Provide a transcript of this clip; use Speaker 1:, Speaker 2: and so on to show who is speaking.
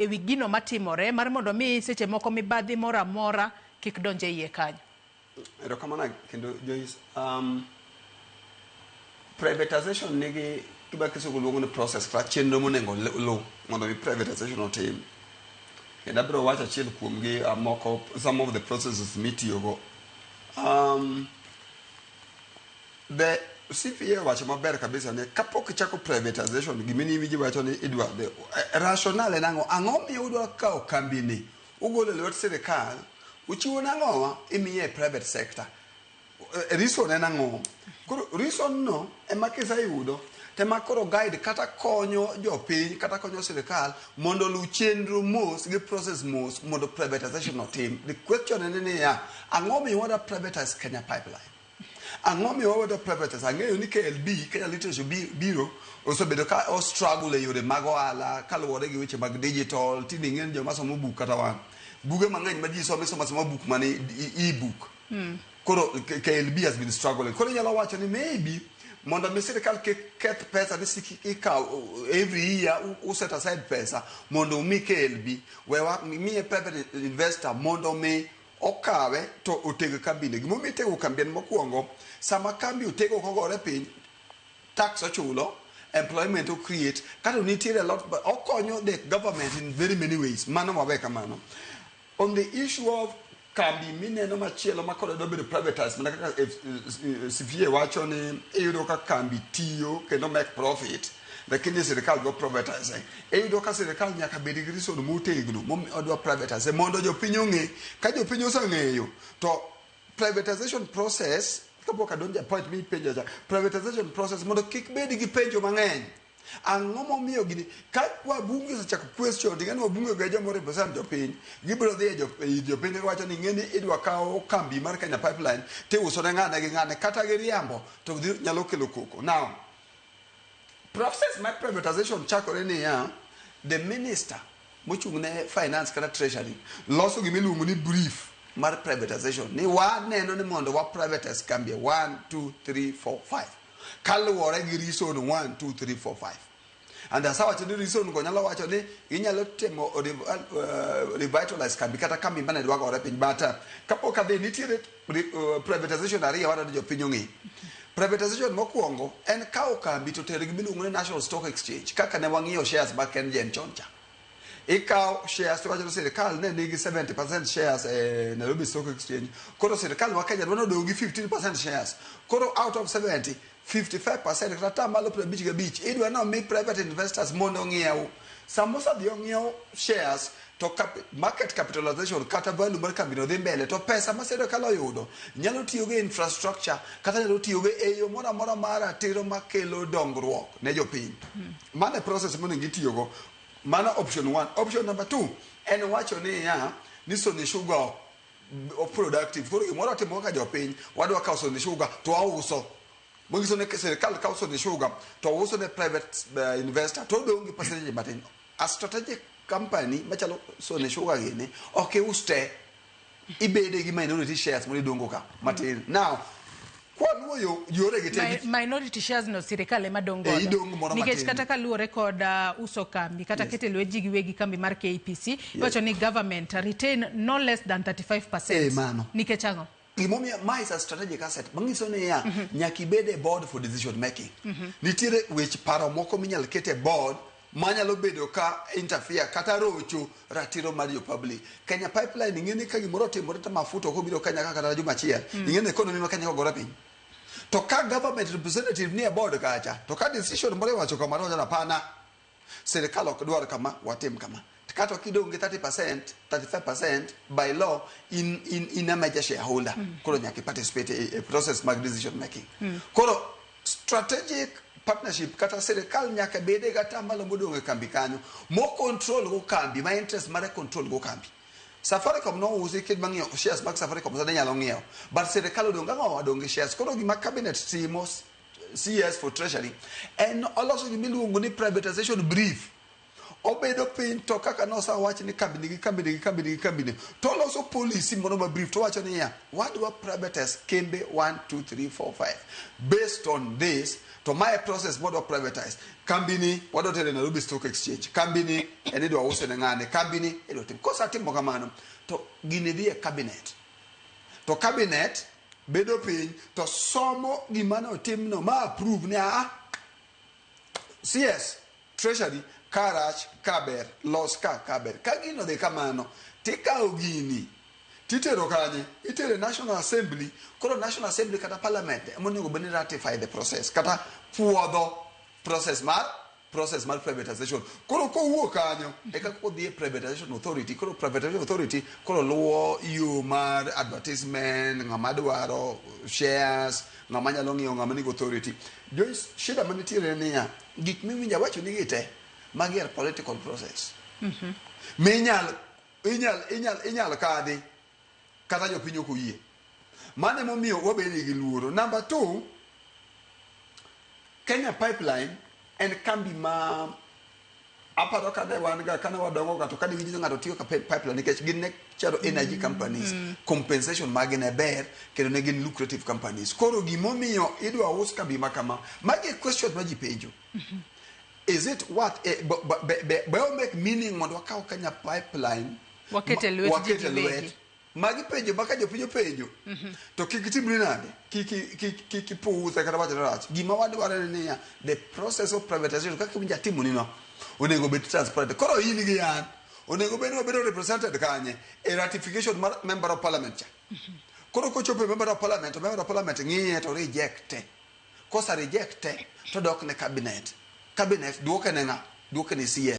Speaker 1: ewi gino matimore mar mondo mi seche moko mibadhi mora mora kik donje iye kanyo.
Speaker 2: Erokamano kendo Joyce, privatization nigi kiba kisugo luongo ni process kata chenro monego lu mondo mi privatization otim. Kendo abiro wacho achiel kuom gi moko, some of the processes mitiyogo. The CPA wacho maber kabisa ni kapok ichako privatization gimini wiji wacho ni idwa rationale nango ang'o miyo udwa kawo kambi ni ugolo lwet sirkal uchiwo nang'owa imiye private sector. Reason en ang'o? Koro reason no ema kiseyudo tema koro guide kata konyo jopiny kata konyo sirkal mondo lu chenro mos gi process mos mondo privatization otim. The question en ni ya ang'o miyo wada privatize Kenya Pipeline? Ang'o miyo wada privatize? Ang'eyo ni KLB Kenya Literature Bureau osebedo ka o struggle e yore mag ohala kaluwore gi weche mag digital tini ng'en joma somo book kata wan buge mang'eny ma ji somo book mane e-book. Koro KLB has been struggling. Koro nyalo wacho ni maybe mondo mi sirkal keth pesa ni ikaw every year u set aside pesa mondo umi KLB wewa mi private investor mondo mi okawe to otego kambine. Gimo mi tego kambi mokwongo sama kambi otego kogore piny tax ochulo employment to create kata nitiere a lot but okonyo the government in very many ways. Mano mabe kamano. On the issue of kambi mineno machielo makoro dobedo privatized mana kaka CPA wacho ni iyudo ka kambi tiyo kendo make profit lakini sirkal go privatize. Iyudo ka sirkal nyaka bed gi reason motegno odwa privatize mondo jopiny ong'e ka jopiny oseng'eyo to privatization process kapok adonjo point mi penjo ja privatization process mondo kik bed gi penjo mang'eny. Ang'o momiyo gini ka wabunge osechako question ng'ani wabunge ga joma represent jopiny gibiro dhi e jopiny wacho ni ng'eni idwa kawo kambi mar Kenya Pipeline tiuso ne ng'ane gi ng'ane kata gi riambo to nyalo kelo koko. Now process mar privatization chakore ni ya the minister mochung' ne finance kata treasury loso gimiluongo ni brief mar privatization ni waneno ni mondo wa privatize kambi 1 2 3 4 5 kaluwore gi reason 1 2 3 4 5 and as wacho ni reason go nyalo wacho ni inyalo temo revitalize kambi kata kambi mane dwa gore piny bata kapok adhi nitiere privatization ariyo wadwa jopiny ong'e. Privatization mokwongo en kawo kambi to tere gimiluongo ni National Stock Exchange kaka ne wang'iyo shares ma KenGen choncha. Ikaw shares to wacho sirkal ne nigi 70% shares Nairobi Stock Exchange. Koro sirkal wa Kenya dwano dongi 15% shares. Koro out of 70, 55% kata malo 55 idwa no mi private investors mondo ng'iew. Samosa dio ng'iew shares to market capitalization kata value mar kambi no dhi mbele to pesa ma sirkal oyudo nyalo tiyo gi infrastructure kata nyalo tiyo gi eyo mora mora mara tiro makelo dongruok ne jopiny. Mane process monego itiyogo. Mana option 1. Option number 2 en wacho ni ya ni Sony Sugar of productive. Koro gimoro timo ka jopiny wadwa kawo Sony Sugar to auso. Mongiso ne sirkal kawo Sony Sugar to uso ne private investor to dongi percentage matin. A strategic company machalo Sony Sugar gini okay uste ibede gi minority shares mo dongo ka matin. Now
Speaker 1: minority shares no sirkal ema dongo nikech kata kaluwore kod uso kambi kata kete lweji giwegi kambi mar KPC wacho ni government retain no less than 35%. Nikech ang'o?
Speaker 2: Gimomiyo ma is a strategic asset mangiso ni ya nyaka ibede board for decision making. Nitiere weche paro moko minyal kete board manyalo bedo ka interfere kata rocho ratiro mar jo public. Kenya Pipeline ng'eni ka gimoro timore ta mafuta ko biro Kenya kaka juma achiel ng'eni economy ma Kenya ogore piny. To ka government representative ni board kacha to ka decision moro wacho kama roja pana sirkal ok dwar kama watim kama kata kidonge 30% 35% by law in a major shareholder koro nyaka participate a process mag decision making. Koro strategic partnership kata sirkal nyaka bede gata malo modonge kambi kanyo mo control go kambi ma interest mare control go kambi. Safaricom no usi kid mang'io shares mag Safaricom sa nyalo ng'iew but sirkal odonga wadonge shares. Koro gima cabinet timo CS for treasury en oloso gimiluongo ni privatization brief obedo pin to kaka nosa wach ni kambi to loso policy mono ma brief to wacho ni ya wadwa privatize kembe 1 2 3 4 5 based on this to my process modo privatize kambi ni wado tele na Nairobi Stock Exchange kambi ni ene do use ne ngane kambi ni edo tim kosa timo kamano to gini dhie cabinet to cabinet bedo pin to somo gimano timno ma approve ni CS treasury karach kaber los kaber kagino de kamano tika ogini titero kanye itere National Assembly koro National Assembly kata parliament monego beni ratify the process kata puodho process mar privatization koro ko wuok kanyo eka ko dhie privatization authority koro privatization authority koro luwo yo mar advertisement ngama dwaro shares ngama nyalo ng'iyo ngama nigo authority jo shida manitiere niya gik miwinja wacho ni gite magier political process inyal kadi kata jopiny ok oyie mane momiyo wabedo gi luoro. Number 2, Kenya Pipeline en kambi ma aparo kane wan ga kana wadongo gato kane winjo ngato tiyo ka pipeline nikech gin ne charo energy companies compensation magine ber kendo ne gin lucrative companies koro gimomiyo idwa us kambi makama magi question ma ji penjo is it what will make meaning mondo wakaw Kenya Pipeline
Speaker 1: wakete lwet
Speaker 2: magi penjo baka jopinyo penjo to kikitimri nade kipuuza kata wacho rach gima wadwaro ni ya the process of privatization kaka winja timo ni no onego bet transparent koro in gi yan onego bedo represented kanye a ratification mar member of parliament koro ko chope member of parliament ng'iye to reject kosa reject to dok ne cabinet duoke ne CS